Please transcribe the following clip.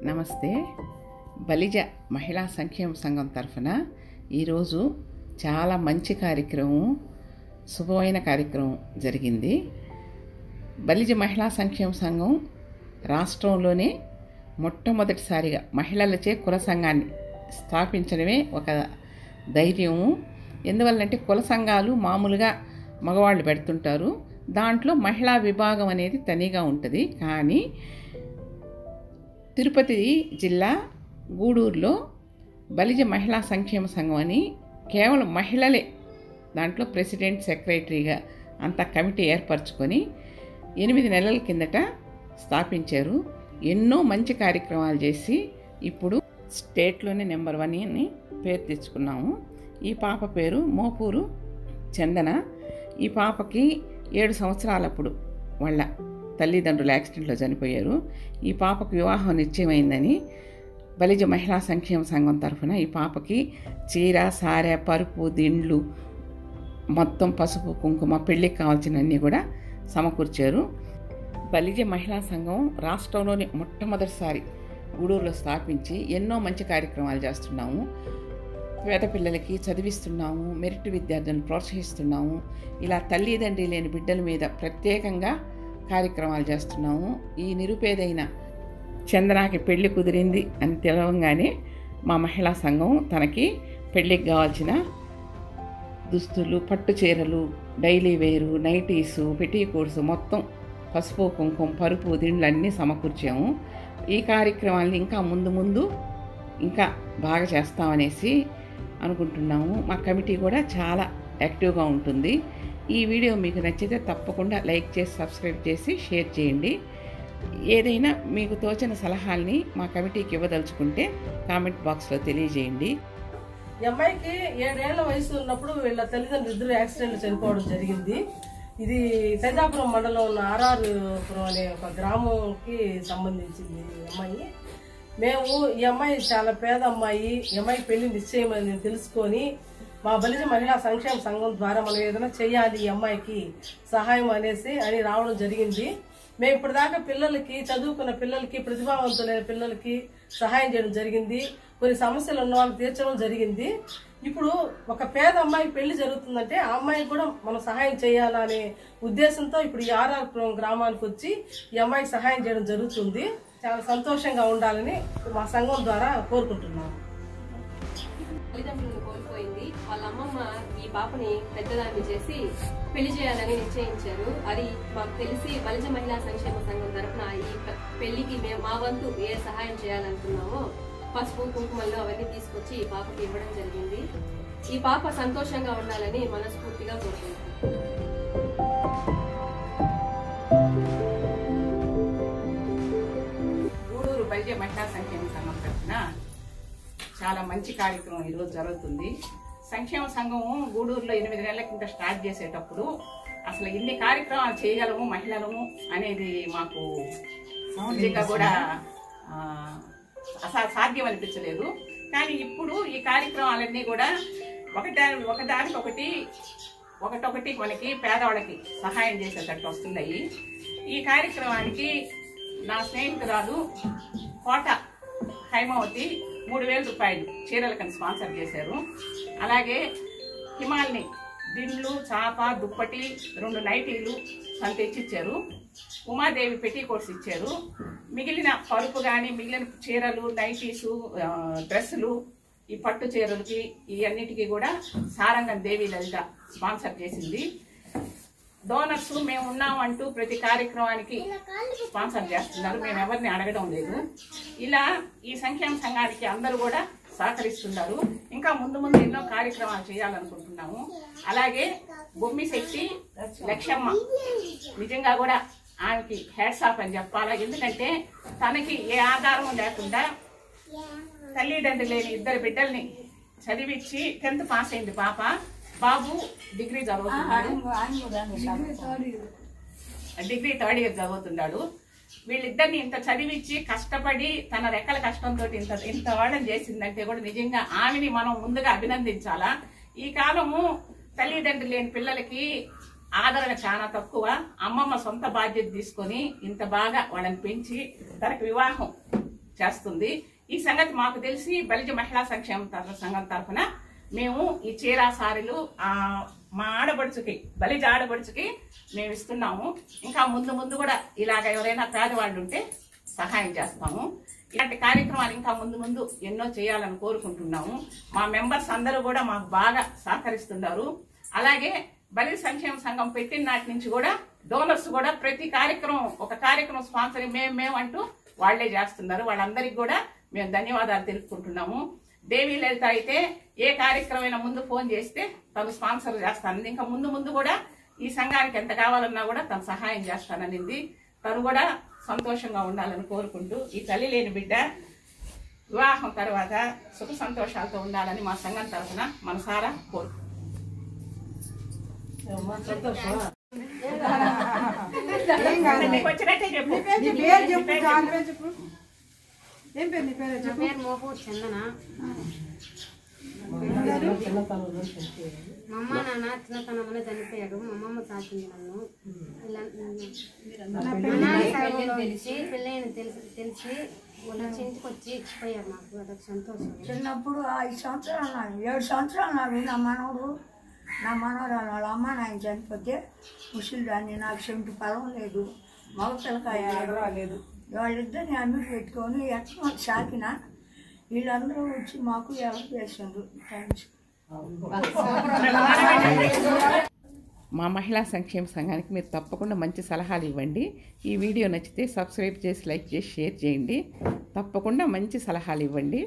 నమస్తే. బలిజ మహిళా సంక్షేమ సంఘం తరఫున ఈరోజు చాలా మంచి కార్యక్రమం, శుభమైన కార్యక్రమం జరిగింది. బలిజ మహిళా సంక్షేమ సంఘం రాష్ట్రంలోనే మొట్టమొదటిసారిగా మహిళలచే కుల సంఘాన్ని స్థాపించడమే ఒక ధైర్యము. ఎందువల్లంటే కుల సంఘాలు మామూలుగా మగవాళ్ళు పెడుతుంటారు, దాంట్లో మహిళా విభాగం అనేది తనిగా ఉంటుంది. కానీ తిరుపతి జిల్లా గూడూరులో బలిజ మహిళా సంక్షేమ సంఘం అని కేవలం మహిళలే దాంట్లో ప్రెసిడెంట్, సెక్రటరీగా అంత కమిటీ ఏర్పరచుకొని 8 నెలల కిందట స్థాపించారు. ఎన్నో మంచి కార్యక్రమాలు చేసి ఇప్పుడు స్టేట్లోనే నెంబర్ 1 అని పేరు తెచ్చుకున్నాము. ఈ పాప పేరు మోపూరు చందన. ఈ పాపకి 7 సంవత్సరాలప్పుడు వాళ్ళ తల్లిదండ్రులు యాక్సిడెంట్లో చనిపోయారు. ఈ పాపకు వివాహం నిశ్చయమైందని బలిజ మహిళా సంక్షేమ సంఘం తరఫున ఈ పాపకి చీర, సారె, పరుపు, దిండ్లు, మొత్తం పసుపు, కుంకుమ, పెళ్ళికి కావాల్సినవన్నీ కూడా సమకూర్చారు. బలిజ మహిళా సంఘం రాష్ట్రంలోని మొట్టమొదటిసారి గూడూరులో స్థాపించి ఎన్నో మంచి కార్యక్రమాలు చేస్తున్నాము. పేద పిల్లలకి చదివిస్తున్నాము, మెరిట్ విద్యార్థులను ప్రోత్సహిస్తున్నాము. ఇలా తల్లిదండ్రి లేని బిడ్డల మీద ప్రత్యేకంగా కార్యక్రమాలు చేస్తున్నాము. ఈ నిరుపేదైన చందనాకి పెళ్లి కుదిరింది అని తెలవంగానే మా మహిళా సంఘం తనకి పెళ్ళికి కావాల్సిన దుస్తులు, పట్టు చీరలు, డైలీ వేరు, నైటీసు, పెట్టికోట్స్, మొత్తం పసుపు, కుంకుమ, పరుపు, దిండ్లు అన్నీ సమకూర్చాము. ఈ కార్యక్రమాన్ని ఇంకా ముందు ఇంకా బాగా చేస్తామనేసి అనుకుంటున్నాము. మా కమిటీ కూడా చాలా యాక్టివ్గా ఉంటుంది. ఈ వీడియో మీకు నచ్చితే తప్పకుండా లైక్ చేసి, సబ్స్క్రైబ్ చేసి, షేర్ చేయండి. ఏదైనా మీకు తోచిన సలహాల్ని మా కమిటీకి ఇవ్వదలుచుకుంటే కామెంట్ బాక్స్లో తెలియజేయండి. ఈ అమ్మాయికి 7 ఏళ్ల వయసు ఉన్నప్పుడు వీళ్ళ తల్లిదండ్రులు ఇద్దరు యాక్సిడెంట్లు చనిపోవడం జరిగింది. ఇది సైదాపురం మండలం ఉన్న ఆర్ఆర్పురం అనే ఒక గ్రామంకి సంబంధించింది ఈ అమ్మాయి. మేము ఈ అమ్మాయి చాలా పేద అమ్మాయి, ఈ అమ్మాయి పెళ్లి నిశ్చయమని తెలుసుకొని మా బలిజ మహిళా సంక్షేమ సంఘం ద్వారా మనం ఏదైనా చేయాలి ఈ అమ్మాయికి సహాయం అని రావడం జరిగింది. మేము ఇప్పటిదాకా పిల్లలకి, చదువుకున్న పిల్లలకి, ప్రతిభావంతులైన పిల్లలకి సహాయం చేయడం జరిగింది. కొన్ని సమస్యలు ఉన్న వాళ్ళకి తీర్చడం జరిగింది. ఇప్పుడు ఒక పేద అమ్మాయి పెళ్లి జరుగుతుందంటే ఆ అమ్మాయికి కూడా మనం సహాయం చేయాలనే ఉద్దేశంతో ఇప్పుడు ఈ ఆర్ఆర్పురం గ్రామానికి వచ్చి ఈ అమ్మాయికి సహాయం చేయడం జరుగుతుంది. చాలా సంతోషంగా ఉండాలని మా సంఘం ద్వారా కోరుకుంటున్నాము. తల్లిదండ్రులను కోల్పోయింది. వాళ్ళ అమ్మమ్మ ఈ పాపని పెద్దదాన్ని చేసి పెళ్లి చేయాలని నిశ్చయించారు. అది మాకు తెలిసి బలిజ మహిళా సంక్షేమ సంఘం తరఫున ఈ పెళ్లికి మేము మా వంతు ఏ సహాయం చేయాలనుకున్నామో పసుపు, కుంకుమల్లో అవన్నీ తీసుకొచ్చి ఈ పాపకి ఇవ్వడం జరిగింది. ఈ పాప సంతోషంగా ఉండాలని మనస్ఫూర్తిగా కోరుకుంటున్నాం. గూడూరు బలిజ మహిళా సంక్షేమ సంఘం తరఫున చాలా మంచి కార్యక్రమం ఈరోజు జరుగుతుంది. సంక్షేమ సంఘం గూడూరులో 8 నెలల కింద స్టార్ట్ చేసేటప్పుడు అసలు ఇన్ని కార్యక్రమాలు చేయగలము మహిళలము అనేది మాకు నిజంగా కూడా సాధ్యం అనిపించలేదు. కానీ ఇప్పుడు ఈ కార్యక్రమాలన్నీ కూడా ఒకటొకటి మనకి పేదవాళ్ళకి సహాయం చేసేటట్టు వస్తున్నాయి. ఈ కార్యక్రమానికి నా స్నేహితురాలు కోట హైమావతి 3,000 రూపాయలు చీరలకని స్పాన్సర్ చేశారు. అలాగే హిమాల్ని దిండ్లు, చాప, దుప్పటి, 2 నైటీలు తెచ్చిచ్చారు. ఉమాదేవి పెట్టికోట్స్ ఇచ్చారు. మిగిలిన పరుపు కానీ మిగిలిన చీరలు, నైటీసు, డ్రెస్సులు, ఈ పట్టు చీరలకి ఈ అన్నిటికీ కూడా సారంగం దేవి లలిత స్పాన్సర్ చేసింది. డోనర్స్ మేము ఉన్నామంటూ ప్రతి కార్యక్రమానికి స్పాన్సర్ చేస్తున్నారు. మేము ఎవరిని అడగడం లేదు. ఇలా ఈ సంక్షేమ సంఘానికి అందరూ కూడా సహకరిస్తున్నారు. ఇంకా ముందు ఎన్నో కార్యక్రమాలు చేయాలనుకుంటున్నాము. అలాగే బొమ్మి శక్తి లక్ష్యమ్మ, నిజంగా కూడా ఆమెకి హ్యాట్స్ ఆఫ్ అని చెప్పాలా. ఎందుకంటే తనకి ఏ ఆధారం లేకుండా తల్లిదండ్రులు లేని 2 బిడ్డల్ని చదివించి 10th పాస్ అయింది పాప. బాబు డిగ్రీ చదువుతున్నాడు, డిగ్రీ 3rd ఇయర్ చదువుతున్నాడు. వీళ్ళిద్దరిని ఇంత చదివించి కష్టపడి తన రెక్కల కష్టంతో ఇంత వాళ్ళని చేసిందంటే కూడా నిజంగా ఆమెని మనం ముందుగా అభినందించాలా. ఈ కాలము తల్లిదండ్రులు లేని పిల్లలకి ఆదరణ చాలా తక్కువ. అమ్మమ్మ సొంత బాధ్యత తీసుకొని ఇంత బాగా వాళ్ళని పెంచి తనకు వివాహం చేస్తుంది. ఈ సంగతి మాకు తెలిసి బలిజ మహిళా సంఘం తరఫున మేము ఈ చీర సారీలు మా ఆడబడుచుకి బలిజ ఆడబడుచుకి మేము ఇస్తున్నాము. ఇంకా ముందు కూడా ఇలాగ ఎవరైనా పేదవాళ్ళు ఉంటే సహాయం చేస్తాము. ఇలాంటి కార్యక్రమాలు ఇంకా ముందు ఎన్నో చేయాలని కోరుకుంటున్నాము. మా మెంబర్స్ అందరూ కూడా మాకు బాగా సహకరిస్తున్నారు. అలాగే బలిజ సంక్షేమ సంఘం పెట్టిన నాటి నుంచి కూడా డోనర్స్ కూడా ప్రతి కార్యక్రమం ఒక కార్యక్రమం స్పాన్సర్ మేము అంటూ వాళ్లే చేస్తున్నారు. వాళ్ళందరికీ కూడా మేము ధన్యవాదాలు తెలుపుకుంటున్నాము. దేవి లలిత అయితే ఏ కార్యక్రమం ముందు ఫోన్ చేస్తే తను స్పాన్సర్ చేస్తానంది. ఇంకా ముందు కూడా ఈ సంఘానికి ఎంత కావాలన్నా కూడా తను సహాయం చేస్తాననింది. తను కూడా సంతోషంగా ఉండాలని కోరుకుంటూ ఈ తల్లి లేని బిడ్డ వివాహం తర్వాత సుఖ సంతోషాలతో ఉండాలని మా సంఘం తరఫున మనసారా కోరుకుంటున్నాం. వచ్చినట్టే చెప్పు. నా పేరు మోపూర్ చందన. మా అమ్మ నాన్న చిన్నతనంలోనే చనిపోయాడు. మా అమ్మమ్మ సాకింది నన్ను. పెళ్ళైన తెలిసి వాళ్ళ ఇంటికి వచ్చి ఇచ్చిపోయారు. నాకు అదొక సంతోషం. చిన్నప్పుడు 5 సంవత్సరాలు 7 సంవత్సరాలు నా మనవరాలు వాళ్ళ అమ్మ నాయన చనిపోతే ముసలిదాన్ని, నాకు చెంటు పొలం లేదు, మగ పిల్లకాయ లేదు. వాళ్ళిద్దరిని అమ్మిడి పెట్టుకొని ఎట్లా సాకిన వీళ్ళందరూ వచ్చి మాకు హెల్ప్ చేసిండ్రు. థ్యాంక్స్. మా మహిళా సంక్షేమ సంఘానికి మీరు తప్పకుండా మంచి సలహాలు ఇవ్వండి. ఈ వీడియో నచ్చితే సబ్స్క్రైబ్ చేసి లైక్ చేసి షేర్ చేయండి. తప్పకుండా మంచి సలహాలు ఇవ్వండి.